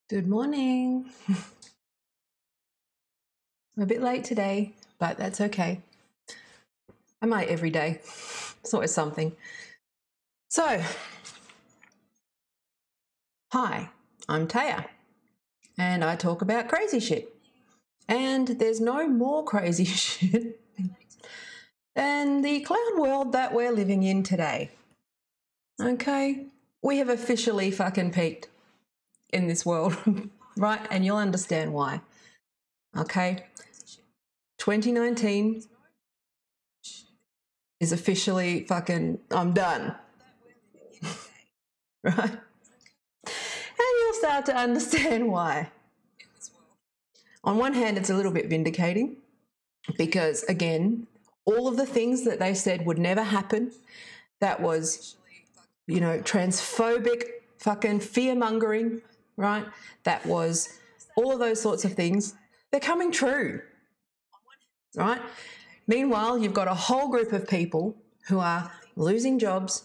Good morning. I'm a bit late today, but that's okay. I'm late every day. It's always something. So, hi, I'm Taya, and I talk about crazy shit. And there's no more crazy shit than the clown world that we're living in today. Okay? We have officially fucking peaked in this world, right? And you'll understand why. Okay? 2019 is officially fucking, I'm done. Right? And you'll start to understand why. On one hand, it's a little bit vindicating because, again, all of the things that they said would never happen, that was, transphobic fucking fear-mongering, right? That was all of those sorts of things. They're coming true, right? Meanwhile, you've got a whole group of people who are losing jobs,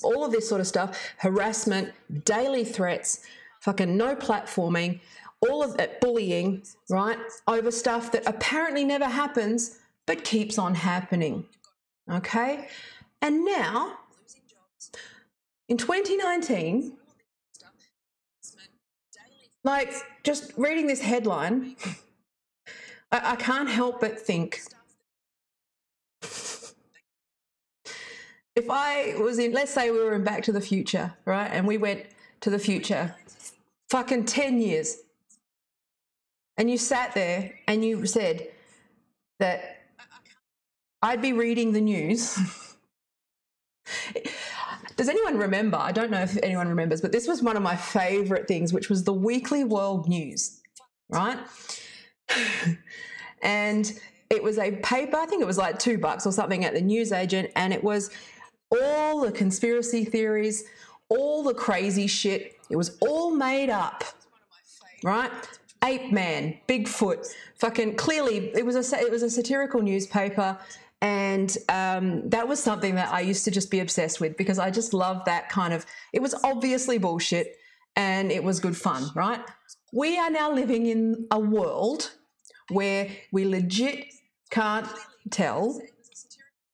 all of this sort of stuff, harassment, daily threats, fucking no platforming, all of that bullying, right, over stuff that apparently never happens but keeps on happening, okay? And now, in 2019, like, just reading this headline, I can't help but think, if I was in, let's say we were in Back to the Future, right, and we went to the future fucking 10 years, and you sat there and you said that I'd be reading the news. Does anyone remember? I don't know if anyone remembers, but this was one of my favourite things, which was the Weekly World News, right? And it was a paper, I think it was like $2 or something at the newsagent, and it was all the conspiracy theories, all the crazy shit. It was all made up, right? Ape Man, Bigfoot, fucking clearly it was a satirical newspaper, and that was something that I used to just be obsessed with because I just love that kind of, it was obviously bullshit and it was good fun, right? We are now living in a world where we legit can't tell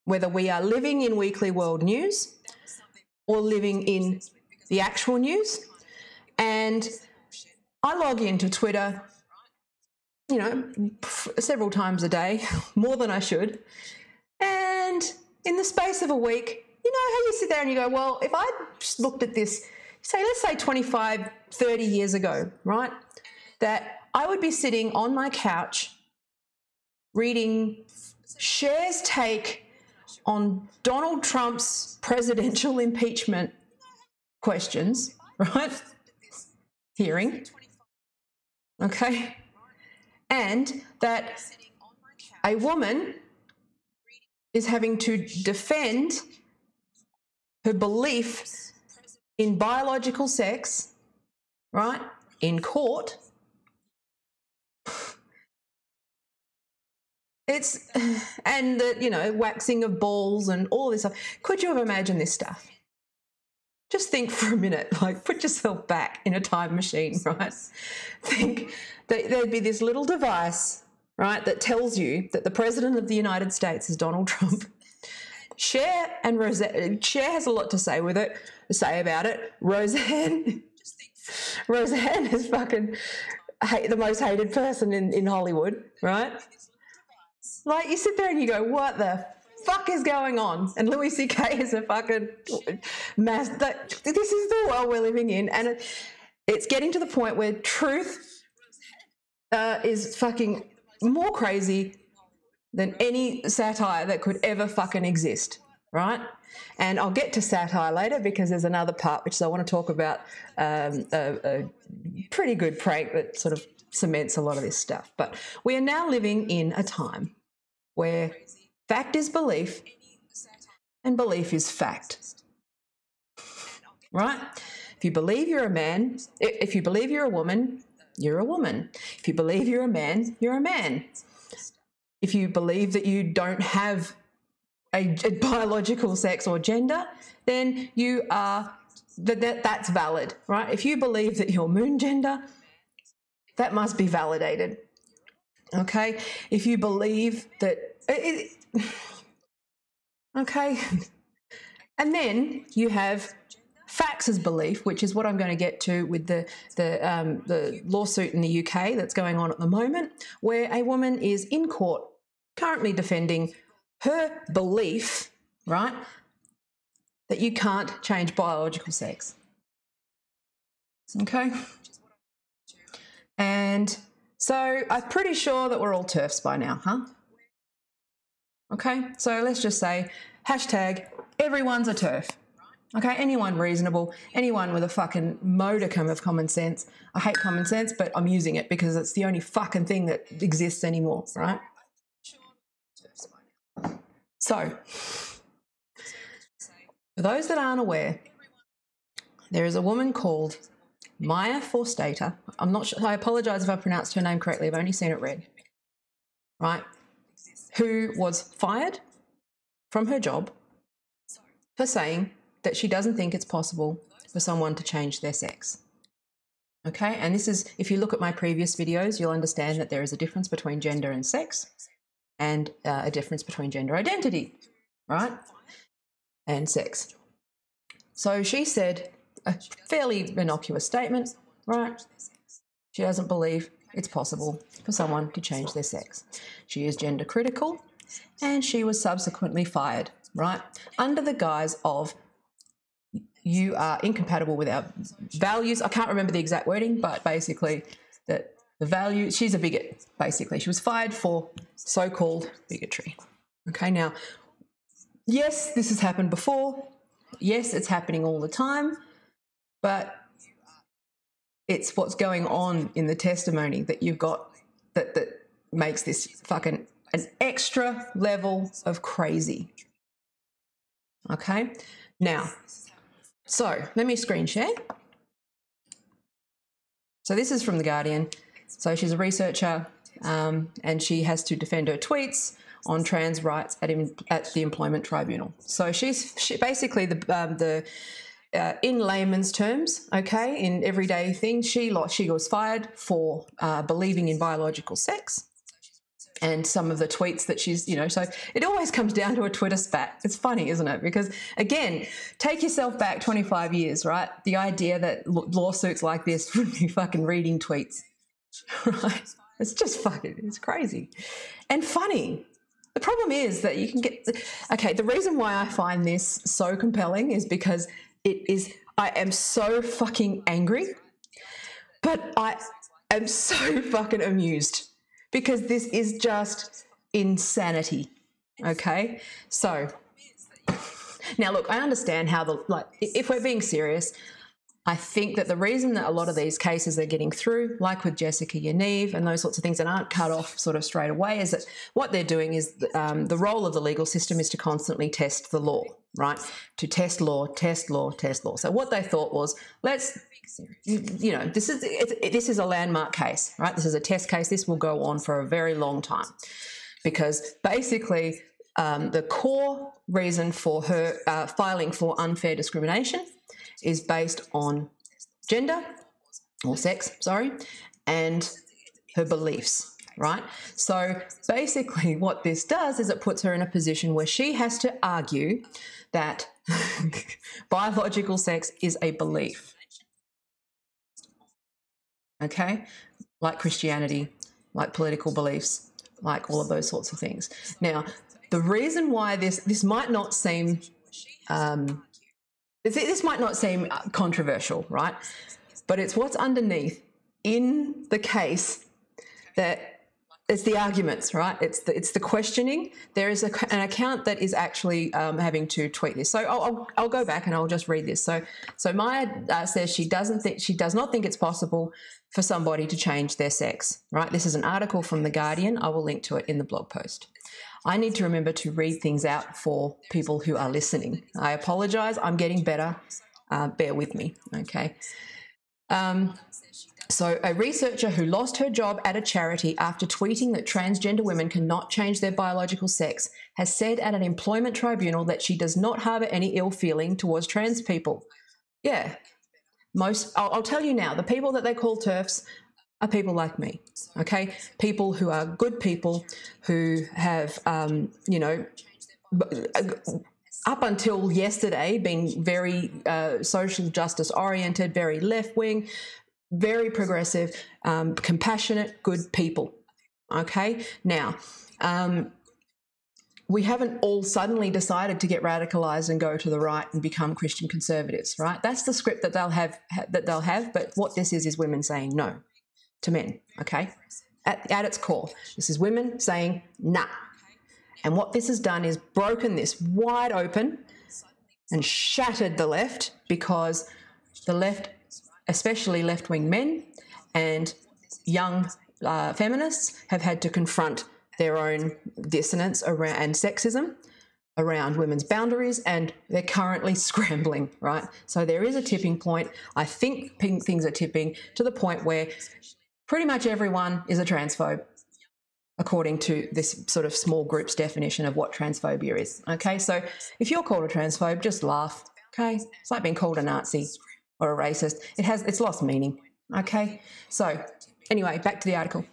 whether we are living in Weekly World News or living in the actual news. And I log into Twitter, several times a day, more than I should. And in the space of a week, you know how you sit there and you go, well, if I looked at this, let's say 25, 30 years ago, right, that I would be sitting on my couch reading Cher's take on Donald Trump's presidential impeachment questions, right? Hearing. Okay. And that a woman is having to defend her belief in biological sex, right, in court. It's, and the, waxing of balls and all this stuff. Could you have imagined this stuff? Just think for a minute, like put yourself back in a time machine, right? Think that there'd be this little device, right, that tells you that the President of the United States is Donald Trump. Cher has a lot to say about it. Roseanne is fucking the most hated person in Hollywood, right? Like, you sit there and you go, what the fuck is going on? And Louis C.K. is a fucking mass. This is the world we're living in, and it's getting to the point where truth is fucking more crazy than any satire that could ever fucking exist, right? And I'll get to satire later because there's another part which I want to talk about, a pretty good prank that sort of cements a lot of this stuff. But we are now living in a time where fact is belief and belief is fact, right? If you believe you're a man, if you believe you're a woman, you're a woman. If you believe you're a man, you're a man. If you believe that you don't have a biological sex or gender, then you are that's valid, right? If you believe that you're moon gender, that must be validated. Okay? If you believe that... okay? And then you have Fax's belief, which is what I'm going to get to with the lawsuit in the UK that's going on at the moment, where a woman is in court currently defending her belief, right, that you can't change biological sex. Okay? And so I'm pretty sure that we're all TERFs by now, huh? Okay? So let's just say, hashtag, everyone's a TERF. Okay? Anyone reasonable, anyone with a fucking modicum of common sense. I hate common sense, but I'm using it because it's the only fucking thing that exists anymore, right? So, for those that aren't aware, there is a woman called Maya Forstater. I'm not sure, I apologise if I pronounced her name correctly, I've only seen it read, right? Who was fired from her job for saying that she doesn't think it's possible for someone to change their sex. Okay, and this is, if you look at my previous videos, you'll understand that there is a difference between gender and sex, and a difference between gender identity, right, and sex. So she said a fairly innocuous statement, right? She doesn't believe it's possible for someone to change their sex. She is gender critical, and she was subsequently fired, right, under the guise of you are incompatible with our values. I can't remember the exact wording, but basically that the value, she's a bigot, basically. She was fired for so-called bigotry. Okay, now, yes, this has happened before. Yes, it's happening all the time, but it's what's going on in the testimony that you've got that makes this fucking an extra level of crazy. Okay, now, so let me screen share. So this is from The Guardian. So she's a researcher and she has to defend her tweets on trans rights at the Employment Tribunal. So she basically, in layman's terms, okay, in everyday things, she was fired for believing in biological sex. And some of the tweets that she's, so it always comes down to a Twitter spat. It's funny, isn't it? Because, again, take yourself back 25 years, right? The idea that lawsuits like this would be fucking reading tweets, right? It's just fucking, it's crazy and funny. The problem is that you can get, okay, the reason why I find this so compelling is because I am so fucking angry, but I am so fucking amused. Because this is just insanity, okay? So, now look, I understand how if we're being serious, I think that the reason that a lot of these cases are getting through, like with Jessica Yaniv and those sorts of things that aren't cut off sort of straight away, is that what they're doing is the role of the legal system is to constantly test the law, right? To test law, test law, test law. So what they thought was, let's... this is a landmark case, right? This is a test case. This will go on for a very long time because basically the core reason for her filing for unfair discrimination is based on gender or sex, sorry, and her beliefs, right? So basically what this does is it puts her in a position where she has to argue that biological sex is a belief. Okay, like Christianity, like political beliefs, like all of those sorts of things. Now, the reason why this might not seem this might not seem controversial, right? But it's what's underneath in the case that it's the arguments, right? It's the questioning. There is an account that is actually having to tweet this. So I'll go back and I'll just read this. So Maya says she does not think it's possible for somebody to change their sex, right? This is an article from The Guardian. I will link to it in the blog post. I need to remember to read things out for people who are listening. I apologise. I'm getting better. Bear with me, okay? So a researcher who lost her job at a charity after tweeting that transgender women cannot change their biological sex has said at an employment tribunal that she does not harbour any ill feeling towards trans people. Yeah. I'll tell you now, the people that they call TERFs are people like me, okay? People who are good people who have, you know, up until yesterday been very social justice oriented, very left-wing, very progressive, compassionate, good people, okay? Now, we haven't all suddenly decided to get radicalized and go to the right and become Christian conservatives, right? That's the script that they'll have. But what this is women saying no to men, okay? At its core, this is women saying nah. And what this has done is broken this wide open and shattered the left, because the left, especially left-wing men and young feminists, have had to confront their own dissonance around and sexism around women's boundaries, and they're currently scrambling, right? So there is a tipping point. I think things are tipping to the point where pretty much everyone is a transphobe, according to this sort of small group's definition of what transphobia is, okay? So if you're called a transphobe, just laugh, okay? It's like being called a Nazi or a racist. It's lost meaning, okay? So anyway, back to the article.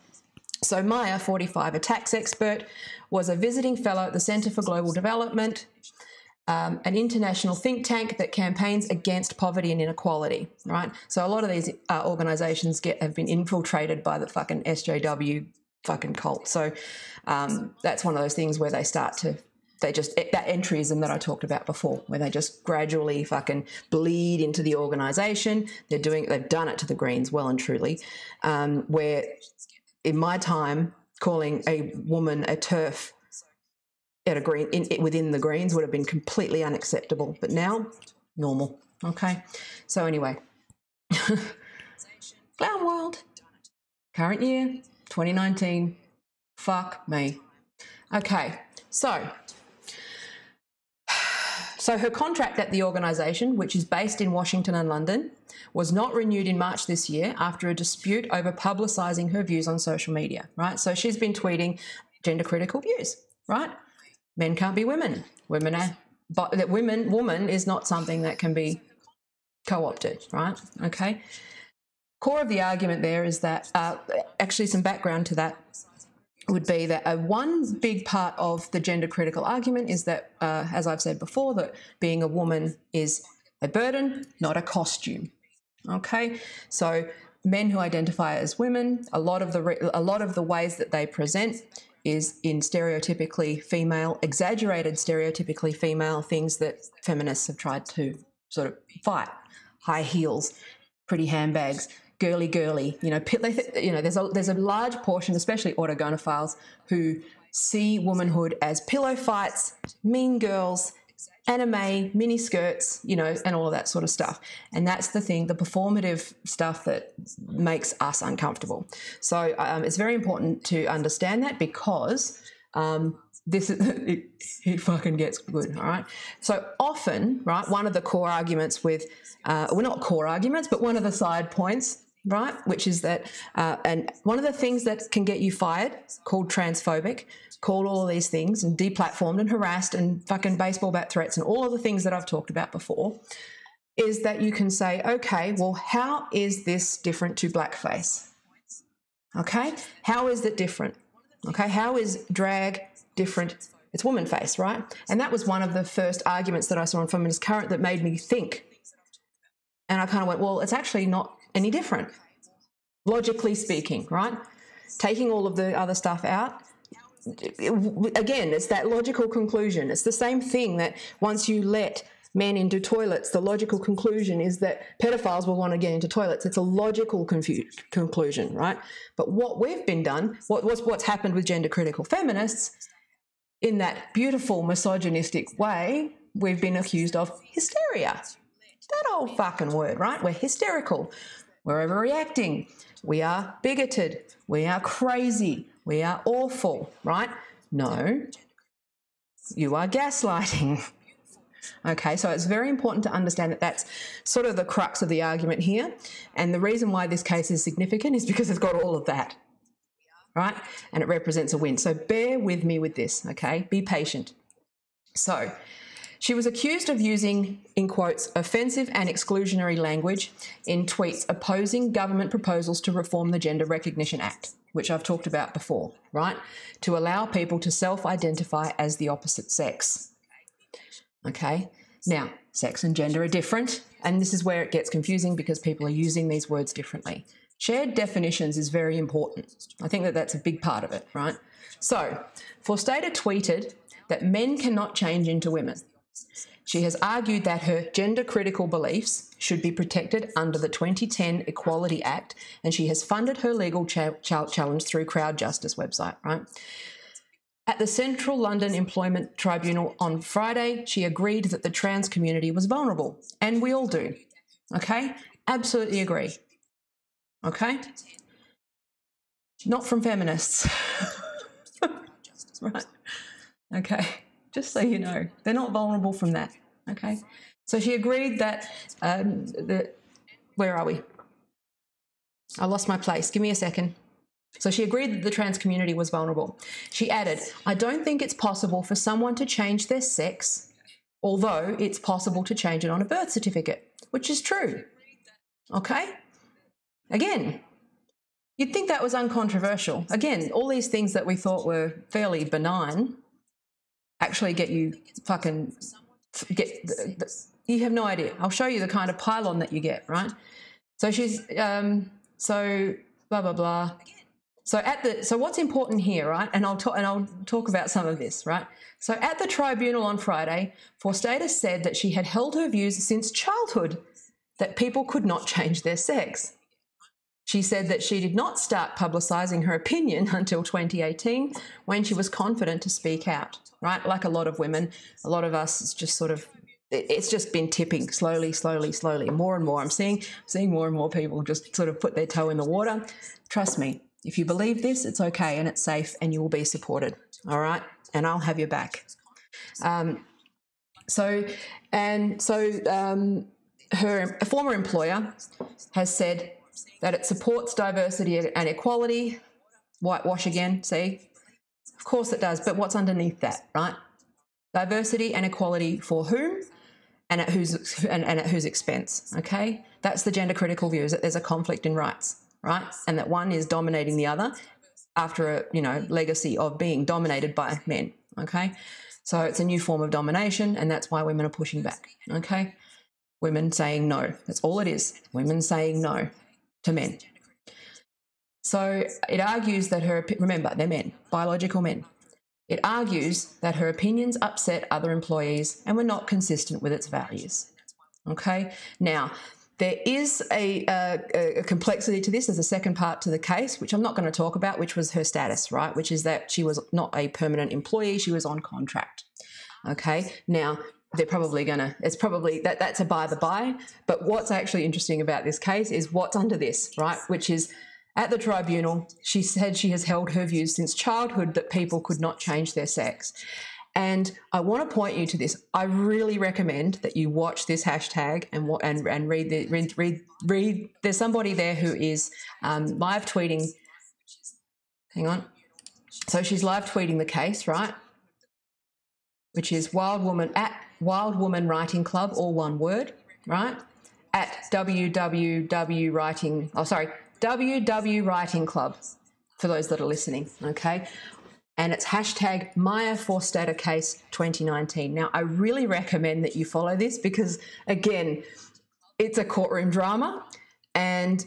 So Maya, 45, a tax expert, was a visiting fellow at the Centre for Global Development, an international think tank that campaigns against poverty and inequality, right? So a lot of these organisations have been infiltrated by the fucking SJW fucking cult. So that's one of those things where that entryism that I talked about before, where they just gradually fucking bleed into the organisation. They've done it to the Greens well and truly, where in my time, calling a woman a TERF at within the Greens would have been completely unacceptable, but now, normal, okay? So anyway, Clown World, current year, 2019, fuck me. Okay, so her contract at the organisation, which is based in Washington and London, was not renewed in March this year after a dispute over publicising her views on social media, right? So she's been tweeting gender-critical views, right? Men can't be women. Woman is not something that can be co-opted, right? Okay. Core of the argument there is that, actually some background to that would be that one big part of the gender-critical argument is that, as I've said before, that being a woman is a burden, not a costume. Okay, so men who identify as women, a lot of the ways that they present is in stereotypically female, exaggerated stereotypically female things that feminists have tried to sort of fight. High heels, pretty handbags, girly, you know, there's a large portion, especially autogonophiles, who see womanhood as pillow fights, mean girls, anime, mini skirts, you know, and all of that sort of stuff. And that's the thing, the performative stuff that makes us uncomfortable. So it's very important to understand that, because it fucking gets good, all right? So often, right, one of the core arguments with, well, not core arguments, but one of the side points, right, which is that, and one of the things that can get you fired, called transphobic, called all of these things, and deplatformed and harassed and fucking baseball bat threats and all of the things that I've talked about before, is that you can say, okay, well, how is this different to blackface? Okay, how is it different? Okay, how is drag different? It's woman face, right? And that was one of the first arguments that I saw in Feminist Current that made me think. And I kind of went, well, it's actually not any different, logically speaking, right? Taking all of the other stuff out, again, it's that logical conclusion. It's the same thing that once you let men into toilets, the logical conclusion is that pedophiles will want to get into toilets. It's a logical conclusion, right? But what we've been done, what's happened with gender-critical feminists, in that beautiful misogynistic way, we've been accused of hysteria. That old fucking word, right? We're hysterical. We're overreacting. We are bigoted. We are crazy. We are awful, right? No, you are gaslighting. Okay, so it's very important to understand that that's sort of the crux of the argument here. And the reason why this case is significant is because it's got all of that, right? And it represents a win. So bear with me with this, okay? Be patient. So She was accused of using, in quotes, offensive and exclusionary language in tweets opposing government proposals to reform the Gender Recognition Act, which I've talked about before, right? To allow people to self-identify as the opposite sex. Okay? Now, sex and gender are different, and this is where it gets confusing because people are using these words differently. Shared definitions is very important. I think that that's a big part of it, right? So, Forstater tweeted that men cannot change into women. She has argued that her gender-critical beliefs should be protected under the 2010 Equality Act, and she has funded her legal challenge through Crowd Justice website, right? At the Central London Employment Tribunal on Friday, she agreed that the trans community was vulnerable, and we all do, okay? Absolutely agree, okay? Not from feminists, right? Okay, just so you know, they're not vulnerable from that, okay? So she agreed that, where are we? I lost my place, give me a second. So she agreed that the trans community was vulnerable. She added, I don't think it's possible for someone to change their sex, although it's possible to change it on a birth certificate, which is true, okay? Again, you'd think that was uncontroversial. Again, all these things that we thought were fairly benign actually get you fucking, you have no idea. I'll show you the kind of pylon that you get, right? So she's, so blah, blah, blah. So what's important here, right? And I'll talk about some of this, right? So at the tribunal on Friday, Forstater said that she had held her views since childhood that people could not change their sex. She said that she did not start publicising her opinion until 2018 when she was confident to speak out, right? Like a lot of women, a lot of us, it's just sort of, it's just been tipping slowly, slowly, slowly, more and more. I'm seeing more and more people just sort of put their toe in the water. Trust me, if you believe this, it's okay and it's safe and you will be supported, all right? And I'll have your back. Her former employer has said that it supports diversity and equality. Whitewash again, see? Of course it does, but what's underneath that, right? Diversity and equality for whom and at whose expense, okay? That's the gender critical view, is that there's a conflict in rights, right? And that one is dominating the other after a, legacy of being dominated by men, okay? So it's a new form of domination, and that's why women are pushing back, okay? Women saying no. That's all it is. Women saying no to men. So it argues that remember, they're men, biological men. It argues that her opinions upset other employees and were not consistent with its values, okay? Now, there is a complexity to this. There's a second part to the case, which I'm not going to talk about, which was her status, right? Which is that she was not a permanent employee. She was on contract, okay? Now, they're probably going to, it's probably, that's a by the by, but what's actually interesting about this case is what's under this, right? Which is, at the tribunal, she said she has held her views since childhood that people could not change their sex. And I want to point you to this. I really recommend that you watch this hashtag and read. There's somebody there who is live tweeting. Hang on. So she's live tweeting the case, right? Which is Wild Woman Writing Club, all one word, right? At WW Writing Club, for those that are listening, okay? And it's hashtag Maya Forstater Case 2019. Now, I really recommend that you follow this because, again, it's a courtroom drama and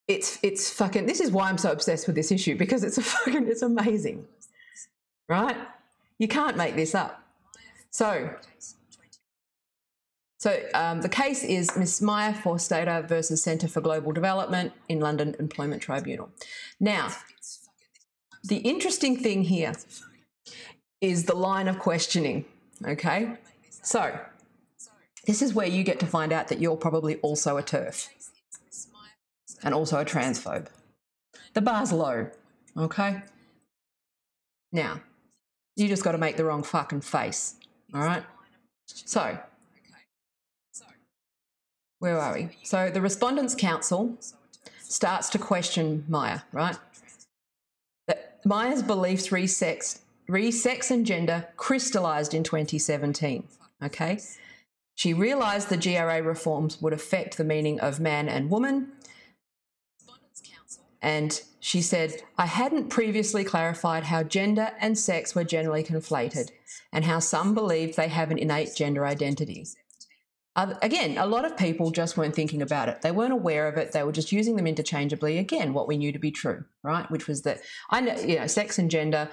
it's fucking, this is why I'm so obsessed with this issue, because it's amazing, right? You can't make this up. So the case is Miss Maya Forstater versus Centre for Global Development in London Employment Tribunal. Now, the interesting thing here is the line of questioning, okay? So this is where you get to find out that you're probably also a TERF and also a transphobe. The bar's low, okay? Now, you just got to make the wrong fucking face, all right? So, where are we? So the Respondents' Council starts to question Maya, right? That Maya's beliefs re-sex and gender crystallised in 2017, okay? She realised the GRA reforms would affect the meaning of man and woman, and she said, I hadn't previously clarified how gender and sex were generally conflated and how some believed they have an innate gender identity. Again, a lot of people just weren't thinking about it. They weren't aware of it. They were just using them interchangeably. Again, what we knew to be true, right? Which was that sex and gender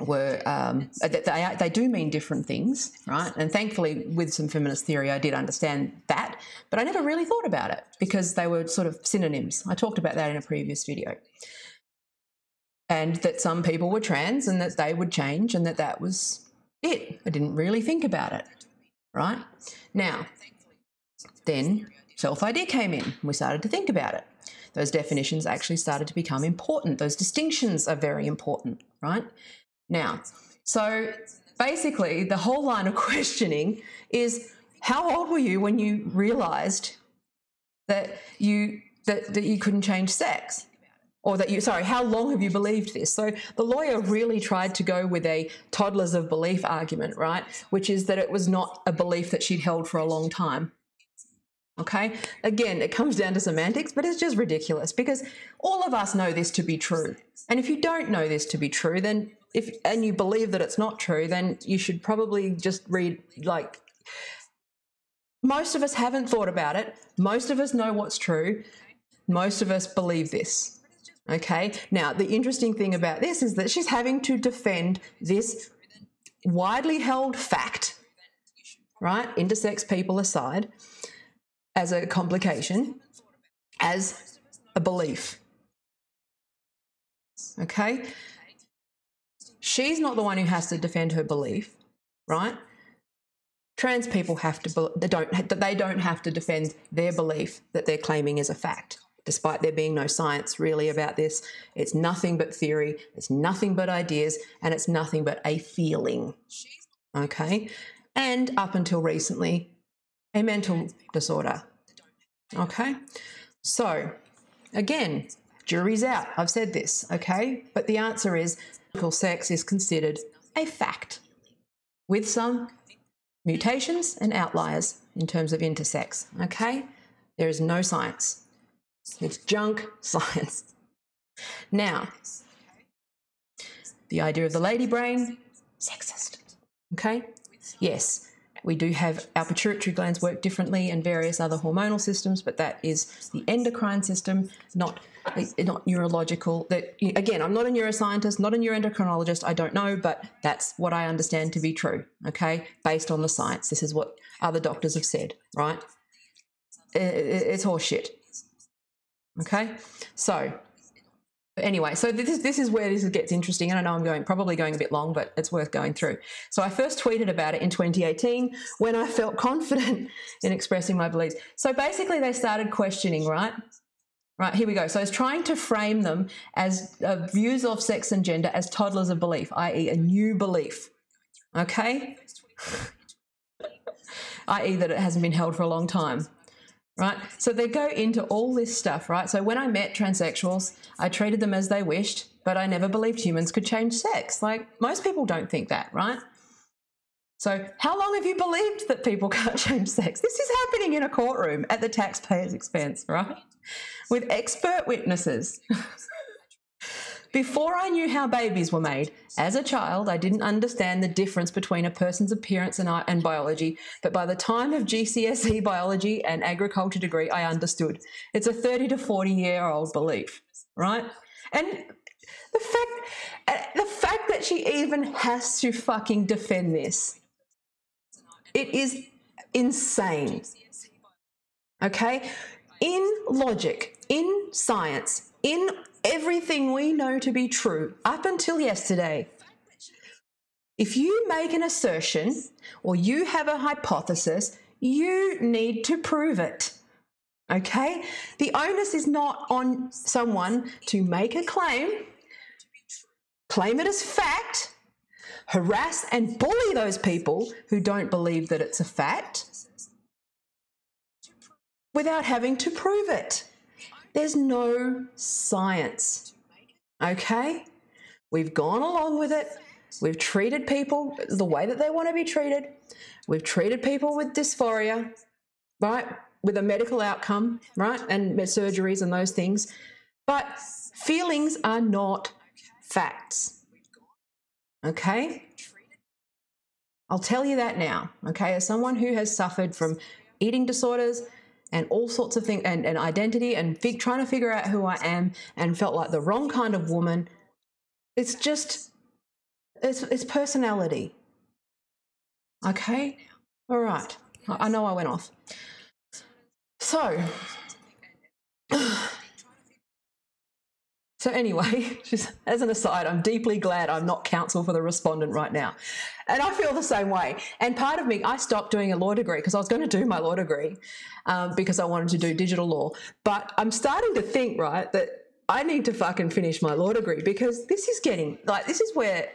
they do mean different things, right? And thankfully, with some feminist theory, I did understand that, but I never really thought about it because they were sort of synonyms. I talked about that in a previous video. And that some people were trans and that they would change and that was it. I didn't really think about it, right? Now, then self-ID came in and we started to think about it. Those definitions actually started to become important. Those distinctions are very important, right? Now, so basically the whole line of questioning is, how old were you when you realised that you couldn't change sex? Or how long have you believed this? So the lawyer really tried to go with a toddlers of belief argument, right? Which is that it was not a belief that she'd held for a long time. Okay? Again, it comes down to semantics, but it's just ridiculous because all of us know this to be true. And if you don't know this to be true, then and you believe that it's not true, then you should probably just read, most of us haven't thought about it. Most of us know what's true. Most of us believe this. Okay? Now, the interesting thing about this is that she's having to defend this widely held fact, right, intersex people aside, as a complication, as a belief. Okay? She's not the one who has to defend her belief, right? Trans people they don't have to defend their belief that they're claiming is a fact, despite there being no science really about this. It's nothing but theory, it's nothing but ideas, and it's nothing but a feeling, okay? And up until recently, a mental disorder, okay? So, again, jury's out. I've said this, okay? But the answer is sex is considered a fact with some mutations and outliers in terms of intersex, okay? There is no science. It's junk science. Now, the idea of the lady brain, sexist, okay? Yes, we do have our pituitary glands work differently and various other hormonal systems, but that is the endocrine system, not neurological. That, again, I'm not a neuroscientist, not a neuroendocrinologist, I don't know, but that's what I understand to be true, okay, based on the science. This is what other doctors have said, right? It's horseshit, okay? So anyway, so this is where this gets interesting, and I know I'm probably going a bit long, but it's worth going through. So I first tweeted about it in 2018 when I felt confident in expressing my beliefs. So basically they started questioning, right? Right, here we go. So I was trying to frame them as views of sex and gender as toddlers of belief, i.e. a new belief, okay? i.e. that it hasn't been held for a long time. Right? So they go into all this stuff, right? So when I met transsexuals, I treated them as they wished, but I never believed humans could change sex. Like, most people don't think that, right? So how long have you believed that people can't change sex? This is happening in a courtroom at the taxpayer's expense, right? With expert witnesses. Before I knew how babies were made, as a child, I didn't understand the difference between a person's appearance and biology, but by the time of GCSE biology and agriculture degree, I understood. It's a 30 to 40-year-old belief, right? And the fact that she even has to fucking defend this, it is insane, okay? In logic, in science, in everything we know to be true up until yesterday, if you make an assertion or you have a hypothesis, you need to prove it, okay? The onus is not on someone to make a claim it as fact, harass and bully those people who don't believe that it's a fact without having to prove it. There's no science, okay? We've gone along with it. We've treated people the way that they want to be treated. We've treated people with dysphoria, right, with a medical outcome, right, and surgeries and those things. But feelings are not facts, okay? I'll tell you that now, okay? As someone who has suffered from eating disorders and all sorts of things, and identity, and trying to figure out who I am, and felt like the wrong kind of woman, it's just, it's personality, okay? All right, I know I went off. So anyway, just as an aside, I'm deeply glad I'm not counsel for the respondent right now. And I feel the same way. And part of me, I stopped doing a law degree because I was going to do my law degree because I wanted to do digital law. But I'm starting to think, right, that I need to fucking finish my law degree, because this is getting, like, this is where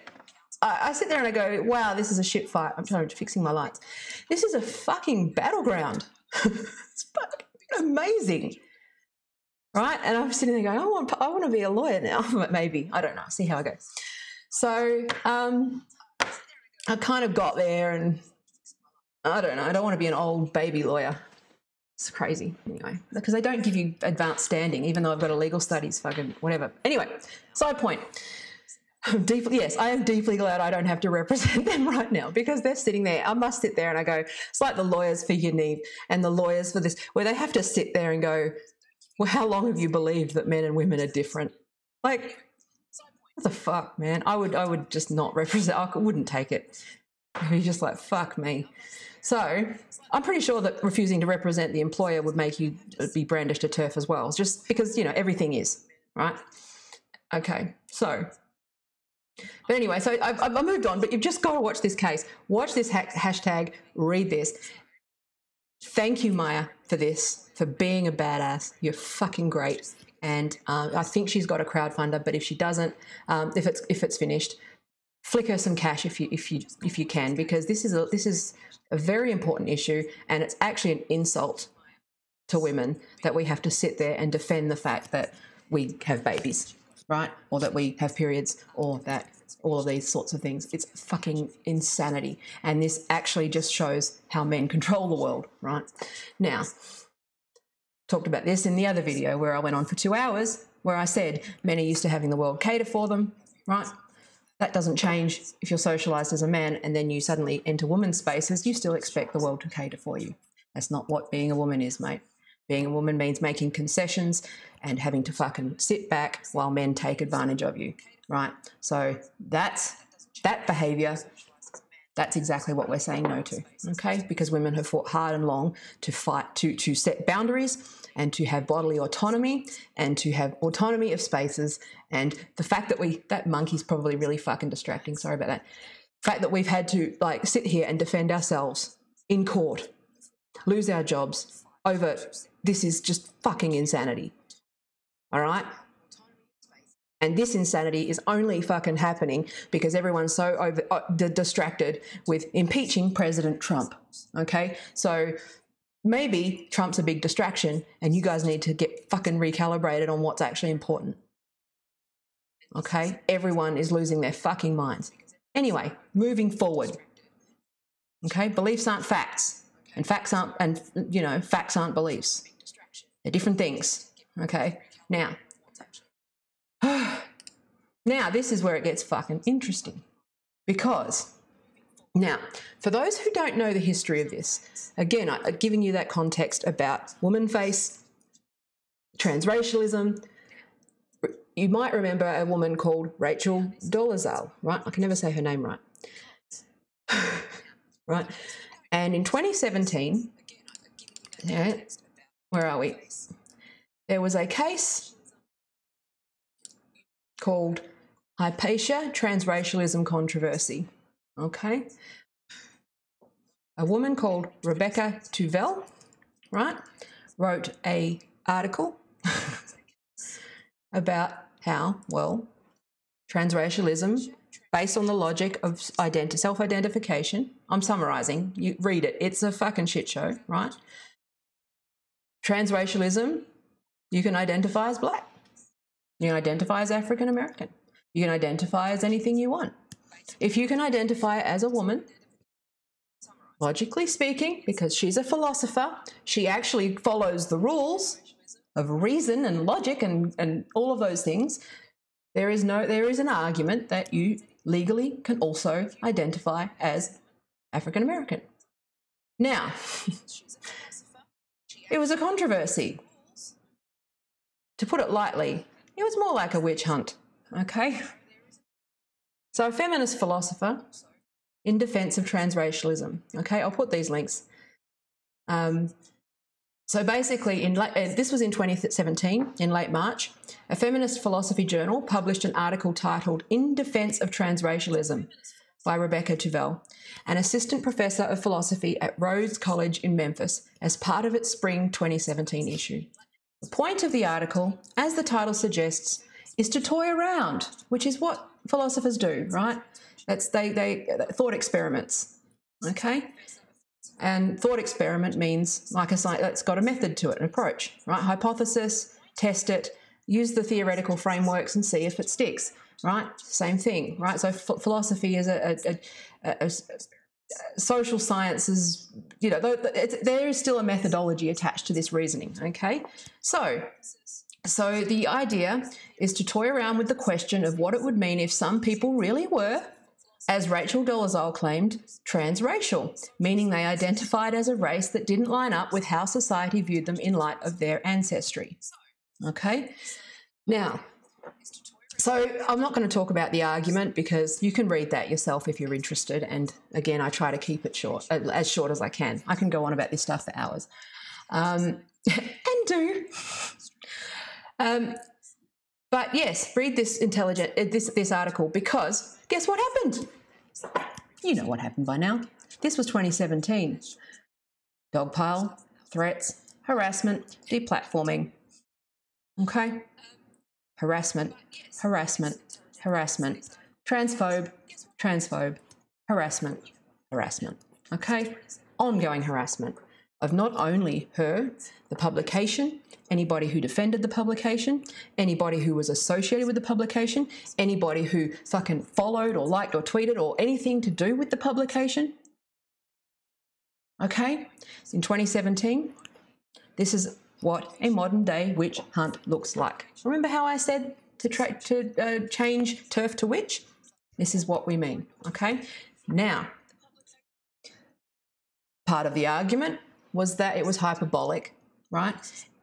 I sit there and I go, wow, this is a shit fight. I'm trying to fixing my lights. This is a fucking battleground. It's fucking amazing. Right? And I'm sitting there going, I want to be a lawyer now. Maybe. I don't know. See how I go. So I kind of got there, and I don't know. I don't want to be an old baby lawyer. It's crazy. Anyway, because they don't give you advanced standing, even though I've got a legal studies fucking whatever. Anyway, side point. Yes, I am deeply glad I don't have to represent them right now, because they're sitting there. I must sit there and I go, it's like the lawyers for Yaniv and the lawyers for this, where they have to sit there and go, well, how long have you believed that men and women are different? Like, what the fuck, man? I would just not represent. I wouldn't take it. I'd be just like, fuck me. So I'm pretty sure that refusing to represent the employer would make you be brandished a turf as well, just because, you know, everything is, right? Okay, so... But anyway, so I moved on, but you've just got to watch this case. Watch this hashtag, read this. Thank you, Maya, for this, for being a badass. You're fucking great. And I think she's got a crowdfunder, but if she doesn't, if it's finished, flick her some cash if you can, because this is a very important issue, and it's actually an insult to women that we have to sit there and defend the fact that we have babies, right? Or that we have periods, or that all of these sorts of things. It's fucking insanity. And this actually just shows how men control the world, right? Now, talked about this in the other video where I went on for 2 hours, where I said men are used to having the world cater for them, right? That doesn't change if you're socialised as a man and then you suddenly enter women's spaces. You still expect the world to cater for you. That's not what being a woman is, mate. Being a woman means making concessions and having to fucking sit back while men take advantage of you, right? So that behaviour, that's exactly what we're saying no to, okay? Because women have fought hard and long to fight, to set boundaries and to have bodily autonomy and to have autonomy of spaces. And the fact that that monkey's probably really fucking distracting, sorry about that. The fact that we've had to like sit here and defend ourselves in court, lose our jobs over this is just fucking insanity, all right? And this insanity is only fucking happening because everyone's so distracted with impeaching President Trump, okay? So maybe Trump's a big distraction and you guys need to get fucking recalibrated on what's actually important, okay? Everyone is losing their fucking minds. Anyway, moving forward, okay? Beliefs aren't facts, and facts aren't beliefs. They're different things, okay? Now, this is where it gets fucking interesting, because now, for those who don't know the history of this, again, I'm giving you that context about woman face, transracialism. You might remember a woman called Rachel Dolezal, right? I can never say her name right. Right? And in 2017, yeah, where are we? There was a case called Hypatia Transracialism Controversy, okay? A woman called Rebecca Tuvel, right, wrote an article about how, well, transracialism, based on the logic of self-identification, I'm summarising, you read it, it's a fucking shit show, right? Transracialism, you can identify as black. You can identify as African American. You can identify as anything you want. If you can identify as a woman, logically speaking, because she's a philosopher, she actually follows the rules of reason and logic and all of those things, there is an argument that you legally can also identify as African American. Now, it was a controversy. To put it lightly, it was more like a witch hunt, okay? So a feminist philosopher in defense of transracialism, okay? I'll put these links. So basically, this was in 2017, in late March, a feminist philosophy journal published an article titled In Defense of Transracialism by Rebecca Tuvell, an assistant professor of philosophy at Rhodes College in Memphis, as part of its spring 2017 issue. The point of the article, as the title suggests, is to toy around, which is what philosophers do, right? That's they thought experiments, okay? And thought experiment means, like a science, it's got a method to it, an approach, right? Hypothesis, test it, use the theoretical frameworks and see if it sticks, right? Same thing, right? So philosophy is a social sciences, you know, there is still a methodology attached to this reasoning, okay? So the idea is to toy around with the question of what it would mean if some people really were, as Rachel Dolezal claimed, transracial, meaning they identified as a race that didn't line up with how society viewed them in light of their ancestry. Okay? Now, so I'm not going to talk about the argument because you can read that yourself if you're interested. And again, I try to keep it short, as short as I can. I can go on about this stuff for hours. And do. But yes, read this article, because guess what happened? You know what happened by now. This was 2017. Dogpile, threats, harassment, deplatforming. Okay? Harassment, harassment, harassment. Transphobe, harassment, harassment. Okay? Ongoing harassment of not only her, the publication, anybody who defended the publication, anybody who was associated with the publication, anybody who fucking followed or liked or tweeted or anything to do with the publication. Okay? In 2017, this is what a modern day witch hunt looks like. Remember how I said to change turf to witch? This is what we mean. Okay? Now, part of the argument was that it was hyperbolic, right?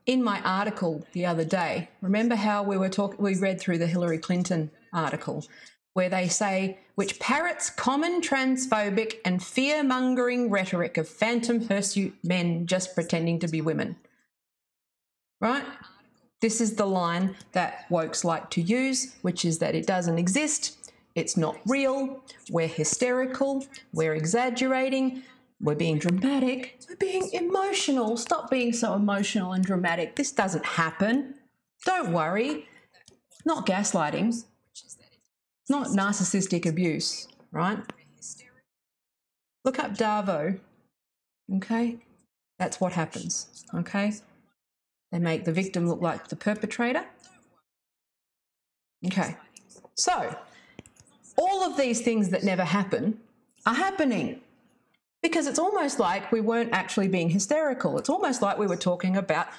In my article the other day, remember how we read through the Hillary Clinton article where they say, which parrots common transphobic and fear-mongering rhetoric of phantom hirsute men just pretending to be women, right? This is the line that wokes like to use, which is that it doesn't exist, it's not real, we're hysterical, we're exaggerating, we're being dramatic, we're being emotional. Stop being so emotional and dramatic. This doesn't happen. Don't worry. Not gaslighting. It's not narcissistic abuse, right? Look up Darvo, okay? That's what happens, okay? They make the victim look like the perpetrator. Okay, so all of these things that never happen are happening. Because it's almost like we weren't actually being hysterical. It's almost like we were talking about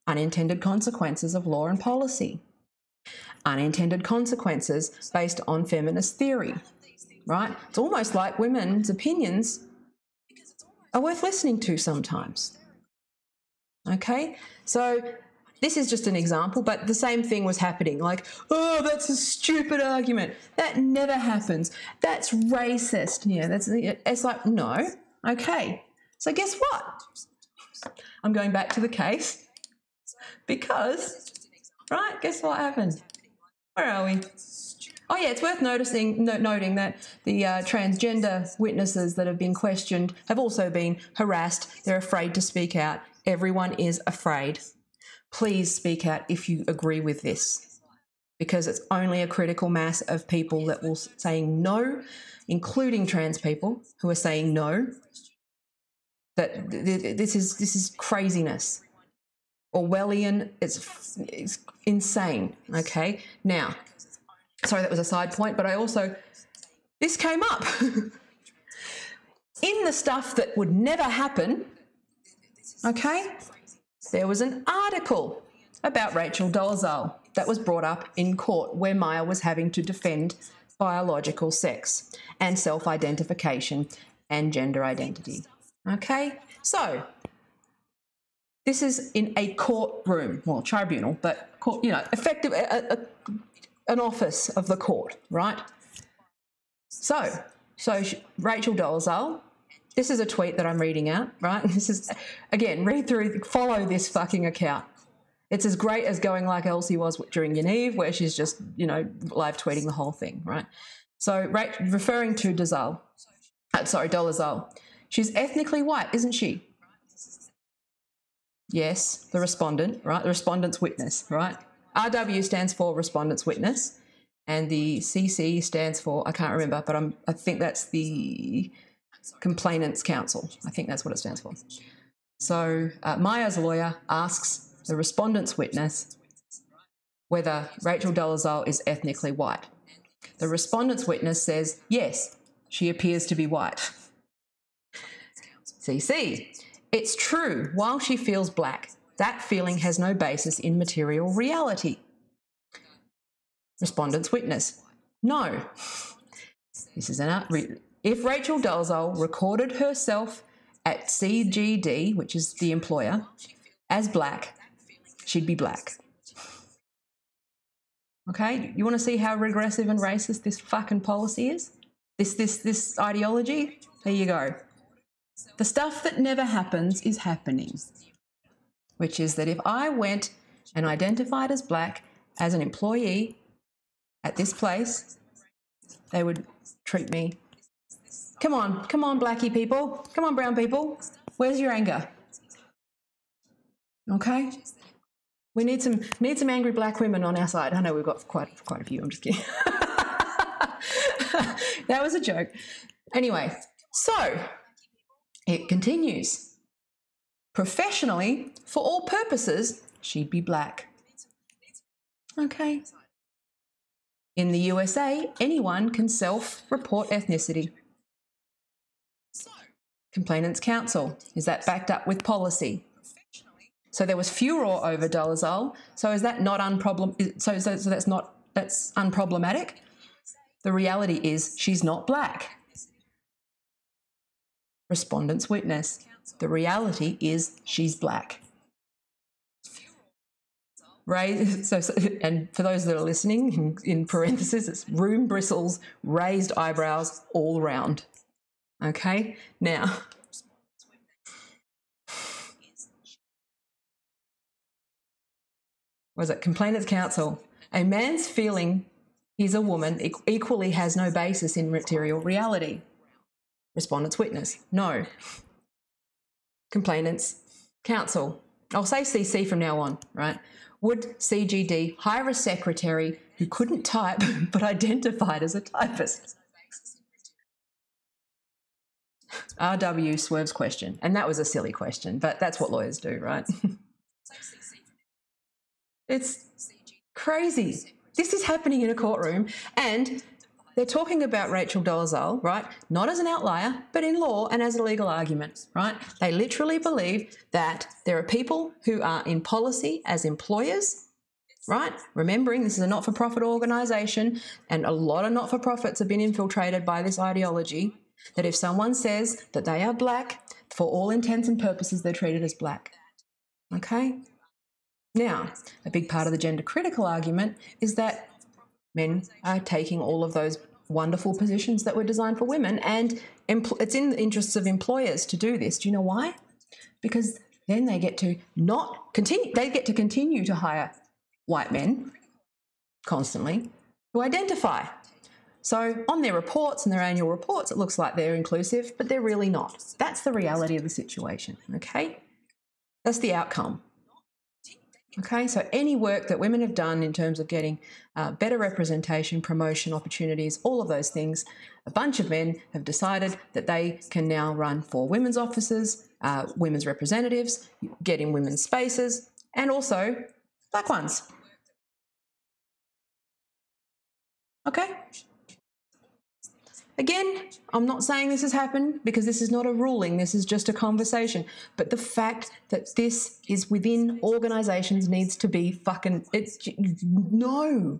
unintended consequences of law and policy. Unintended consequences based on feminist theory, right? It's almost like women's opinions are worth listening to sometimes. Okay? So this is just an example, but the same thing was happening. Like, oh, that's a stupid argument. That never happens. That's racist. Yeah, it's like, no. Okay. So guess what? I'm going back to the case because, right, guess what happened? Where are we? Oh, yeah, it's worth noting that the transgender witnesses that have been questioned have also been harassed. They're afraid to speak out. Everyone is afraid. Please speak out if you agree with this, because it's only a critical mass of people that will saying no, including trans people who are saying no, that this is craziness. Orwellian, it's insane, okay? Now, sorry, that was a side point, but I also This came up. In the stuff that would never happen, okay, there was an article about Rachel Dolezal that was brought up in court where Maya was having to defend biological sex and self-identification and gender identity. Okay, so this is in a courtroom, well, tribunal, but court, you know, effective, an office of the court, right? So Rachel Dolezal, this is a tweet that I'm reading out, right? This is, again, read through, follow this fucking account. It's as great as going like Elsie was during Yaniv, where she's just, you know, live tweeting the whole thing, right? So referring to Dolezal, she's ethnically white, isn't she? Yes, the respondent, right? The respondent's witness, right? RW stands for respondent's witness, and the CC stands for, I can't remember, but I think that's the complainant's counsel. I think that's what it stands for. So Maya's lawyer asks the respondent's witness whether Rachel Dolezal is ethnically white. The respondent's witness says, yes, she appears to be white. CC, it's true, while she feels black, that feeling has no basis in material reality. Respondent's witness, no. This is if Rachel Dolezal recorded herself at CGD, which is the employer, as black, she'd be black. Okay, you want to see how regressive and racist this fucking policy is? This ideology? There you go. The stuff that never happens is happening, which is that if I went and identified as black as an employee at this place, they would treat me. Come on, blackie people. Come on, brown people. Where's your anger? Okay? We need some angry black women on our side. I know we've got quite a few. I'm just kidding. That was a joke. Anyway, so it continues. Professionally, for all purposes, she'd be black. Okay. In the USA, anyone can self-report ethnicity. Complainant's counsel. Is that backed up with policy? So there was furor over Dolezal. So is that not that's unproblematic? The reality is she's not black. Respondent's witness. The reality is she's black. And for those that are listening, in parentheses, it's room bristles, raised eyebrows all round. Okay? Now, was it complainant's counsel? A man's feeling he's a woman equally has no basis in material reality. Respondent's witness, no. Complainant's counsel. I'll say CC from now on, right? Would CGD hire a secretary who couldn't type but identified as a typist? RW swerves question, and that was a silly question, but that's what lawyers do, right? It's crazy. This is happening in a courtroom, and they're talking about Rachel Dolezal, right? Not as an outlier, but in law and as a legal argument, right? They literally believe that there are people who are in policy as employers, right? Remembering this is a not-for-profit organisation, and a lot of not-for-profits have been infiltrated by this ideology, that if someone says that they are black, for all intents and purposes, they're treated as black, okay? Now, a big part of the gender critical argument is that men are taking all of those wonderful positions that were designed for women, and it's in the interests of employers to do this. Do you know why? Because then they get to continue to hire white men constantly to identify. So on their reports and their annual reports, it looks like they're inclusive, but they're really not. That's the reality of the situation, okay? That's the outcome. Okay, so any work that women have done in terms of getting better representation, promotion opportunities, all of those things, a bunch of men have decided that they can now run for women's offices, women's representatives, get in women's spaces, and also black ones. Okay? Again, I'm not saying this has happened because this is not a ruling. This is just a conversation. But the fact that this is within organisations needs to be fucking... No.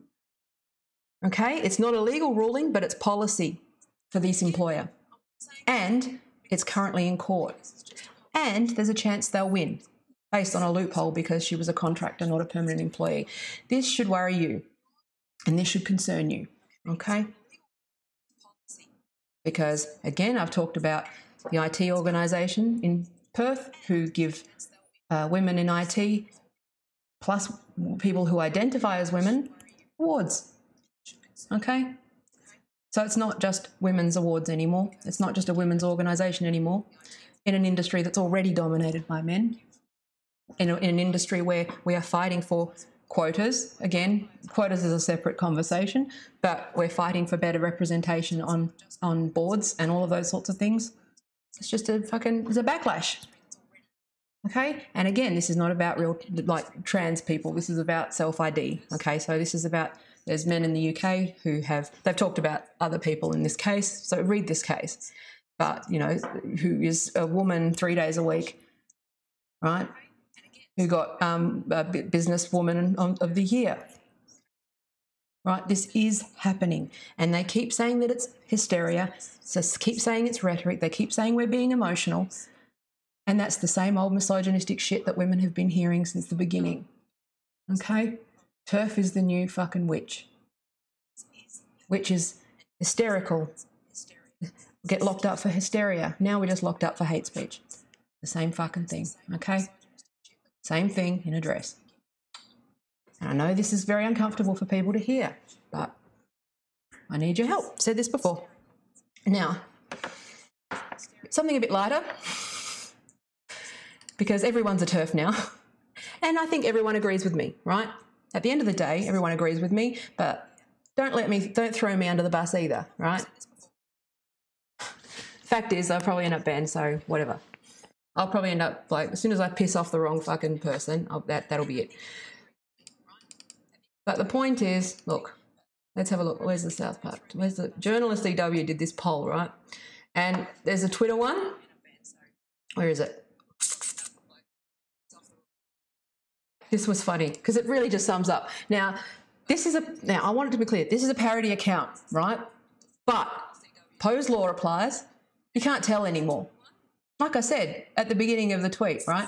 Okay? It's not a legal ruling, but it's policy for this employer. And it's currently in court. And there's a chance they'll win based on a loophole because she was a contractor, not a permanent employee. This should worry you and this should concern you, okay? Because, again, I've talked about the IT organisation in Perth who give women in IT plus people who identify as women awards, okay? So it's not just women's awards anymore. It's not just a women's organisation anymore in an industry that's already dominated by men, in an industry where we are fighting for quotas. Again, quotas is a separate conversation, but we're fighting for better representation on boards and all of those sorts of things. It's just it's a backlash. Okay? And again, this is not about real, like, trans people. This is about self-ID. Okay? So this is about, there's men in the UK who they've talked about other people in this case. So read this case. But, you know, who is a woman 3 days a week, right? Who got a businesswoman of the year, right? This is happening. And they keep saying that it's hysteria. So keep saying it's rhetoric. They keep saying we're being emotional. And that's the same old misogynistic shit that women have been hearing since the beginning. Okay? TERF is the new fucking witch. Which is hysterical. Get locked up for hysteria. Now we're just locked up for hate speech. The same fucking thing, okay? Same thing in a dress. And I know this is very uncomfortable for people to hear, but I need your help. Said this before. Now, something a bit lighter, because everyone's a TERF now, and I think everyone agrees with me, right? At the end of the day, everyone agrees with me, but don't throw me under the bus either, right? Fact is, I'll probably end up banned, so whatever. I'll probably end up, like, as soon as I piss off the wrong fucking person, that'll be it. But the point is, look, let's have a look. Where's the South Park? Where's the Journalist EW did this poll, right? And there's a Twitter one. Where is it? This was funny because it really just sums up. Now, I want it to be clear. This is a parody account, right? But Poe's law applies. You can't tell anymore. Like I said at the beginning of the tweet, right?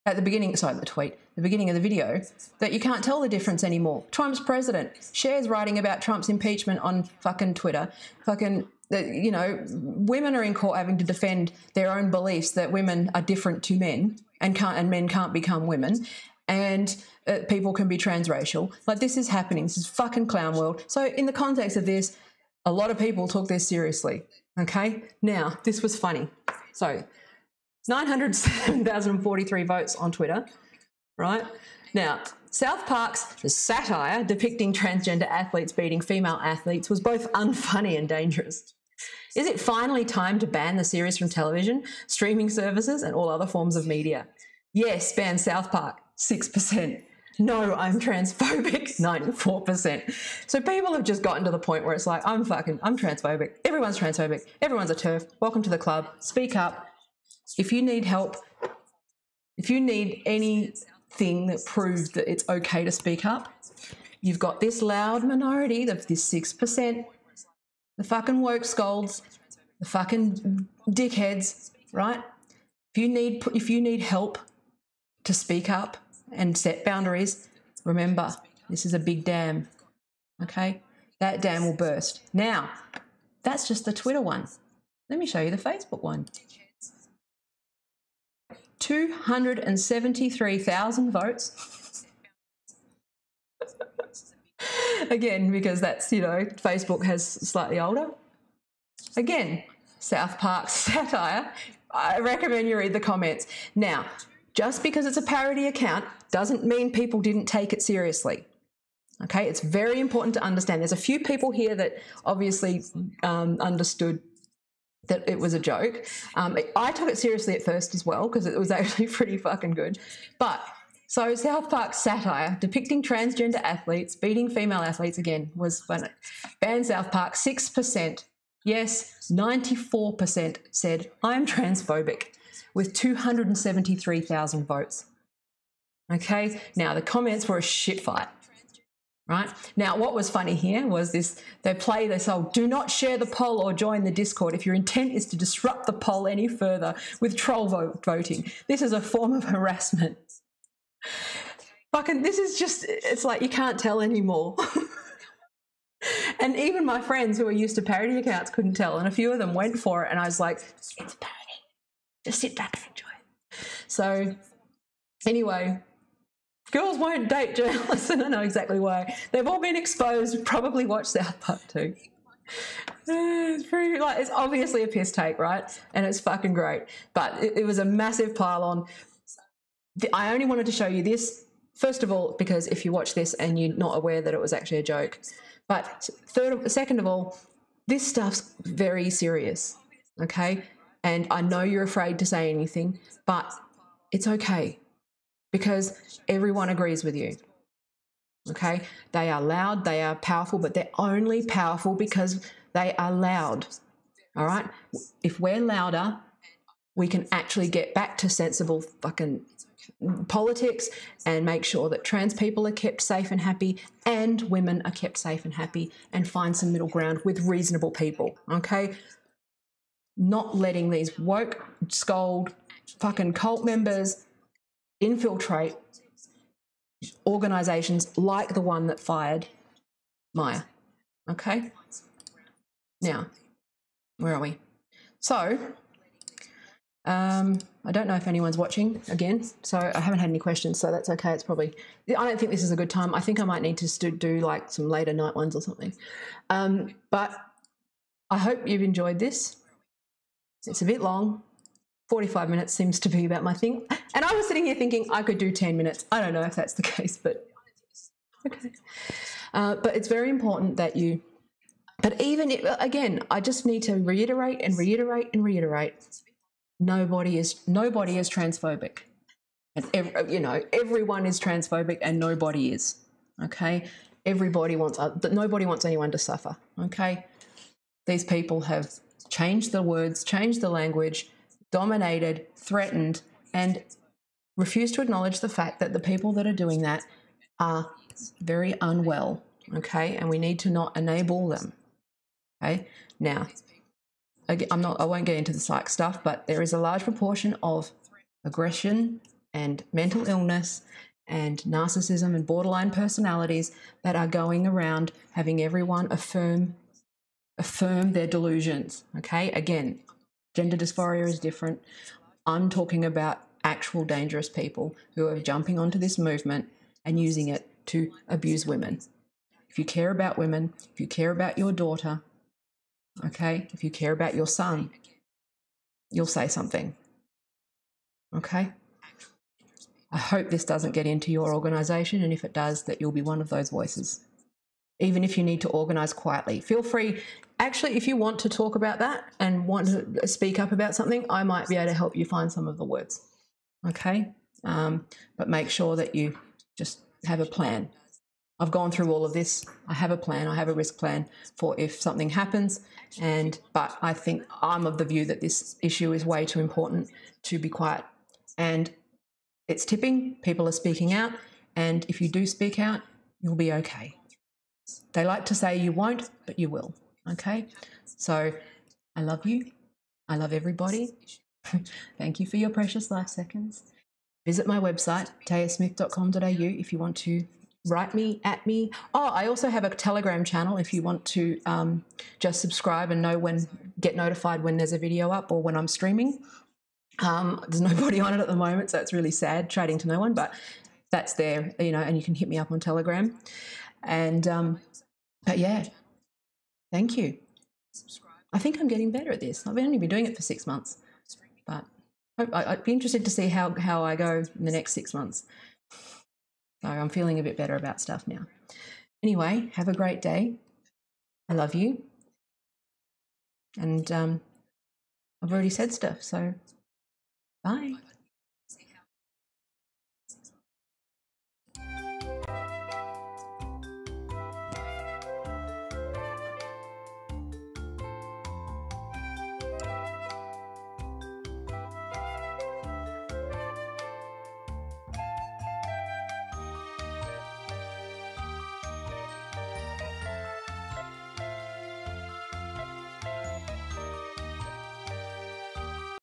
The beginning of the video, that you can't tell the difference anymore. Trump's president. Shares writing about Trump's impeachment on fucking Twitter. You know, women are in court having to defend their own beliefs that women are different to men and men can't become women. And people can be transracial. Like, this is happening. This is fucking clown world. So in the context of this, a lot of people took this seriously. Okay? Now, this was funny. So, 907,043 votes on Twitter, right? Now, South Park's satire depicting transgender athletes beating female athletes was both unfunny and dangerous. Is it finally time to ban the series from television, streaming services, and all other forms of media? Yes, ban South Park, 6%. No, I'm transphobic, 94%. So people have just gotten to the point where it's like, I'm transphobic. Everyone's transphobic. Everyone's a TERF. Welcome to the club. Speak up. If you need help, if you need anything that proves that it's okay to speak up, you've got this loud minority of this 6%, the fucking woke scolds, the fucking dickheads, right? If you need help to speak up and set boundaries, remember, this is a big dam, okay? That dam will burst. Now, that's just the Twitter one. Let me show you the Facebook one. 273,000 votes. Again, because that's, you know, Facebook has slightly older. Again, South Park satire. I recommend you read the comments. Now, just because it's a parody account doesn't mean people didn't take it seriously. Okay, it's very important to understand. There's a few people here that obviously understood that it was a joke. I took it seriously at first as well because it was actually pretty fucking good. But, so South Park satire depicting transgender athletes beating female athletes, again, was fun. Ban South Park, 6%. Yes, 94% said, I'm transphobic, with 273,000 votes. Okay, now the comments were a shit fight. Right? Now, what was funny here was this, they play this, oh, do not share the poll or join the Discord if your intent is to disrupt the poll any further with troll voting. This is a form of harassment. Fucking, this is just, it's like you can't tell anymore. And even my friends who are used to parody accounts couldn't tell, and a few of them went for it, and I was like, it's parody. Just sit back and enjoy it. So, anyway, girls won't date journalists, and I know exactly why. They've all been exposed, probably watched South Park too. It's pretty, like, it's obviously a piss take, right? And it's fucking great. But it was a massive pile on. I only wanted to show you this, first of all, because if you watch this and you're not aware that it was actually a joke. But second of all, this stuff's very serious, okay? And I know you're afraid to say anything, but it's okay because everyone agrees with you, okay? They are loud, they are powerful, but they're only powerful because they are loud, all right? If we're louder, we can actually get back to sensible fucking politics and make sure that trans people are kept safe and happy and women are kept safe and happy and find some middle ground with reasonable people, okay? Not letting these woke, scold, fucking cult members infiltrate organisations like the one that fired Maya, okay? Now, where are we? So, I don't know if anyone's watching again, so I haven't had any questions, so that's okay. It's probably, I don't think this is a good time. I think I might need to do like some later night ones or something. But I hope you've enjoyed this. It's a bit long. 45 minutes seems to be about my thing. And I was sitting here thinking I could do 10 minutes. I don't know if that's the case, but okay. But it's very important that you, but even if, again, I just need to reiterate and reiterate and reiterate. Nobody is transphobic, and everyone is transphobic, and nobody is. Okay, nobody wants anyone to suffer. Okay, these people have changed the words, changed the language, dominated, threatened, and refused to acknowledge the fact that the people that are doing that are very unwell. Okay, and we need to not enable them. Okay, now. I won't get into the psych stuff, but there is a large proportion of aggression and mental illness and narcissism and borderline personalities that are going around having everyone affirm their delusions, okay? Again, gender dysphoria is different. I'm talking about actual dangerous people who are jumping onto this movement and using it to abuse women. If you care about women, if you care about your daughter, okay, if you care about your son, you'll say something, okay? I hope this doesn't get into your organisation, and if it does, that you'll be one of those voices. Even if you need to organise quietly, feel free. Actually, if you want to talk about that and want to speak up about something, I might be able to help you find some of the words, okay? But make sure that you just have a plan. I've gone through all of this. I have a plan. I have a risk plan for if something happens. But I think I'm of the view that this issue is way too important to be quiet. And it's tipping. People are speaking out. And if you do speak out, you'll be okay. They like to say you won't, but you will. Okay? So I love you. I love everybody. Thank you for your precious life seconds. Visit my website, tayasmith.com.au, if you want to write me, at me. Oh, I also have a Telegram channel if you want to just subscribe and get notified when there's a video up or when I'm streaming. There's nobody on it at the moment, so it's really sad, chatting to no one, but that's there, and you can hit me up on Telegram. And, but yeah, thank you. I think I'm getting better at this. I've only been doing it for 6 months, but I'd be interested to see how I go in the next 6 months. So I'm feeling a bit better about stuff now. Anyway, have a great day. I love you. And I've already said stuff, so bye.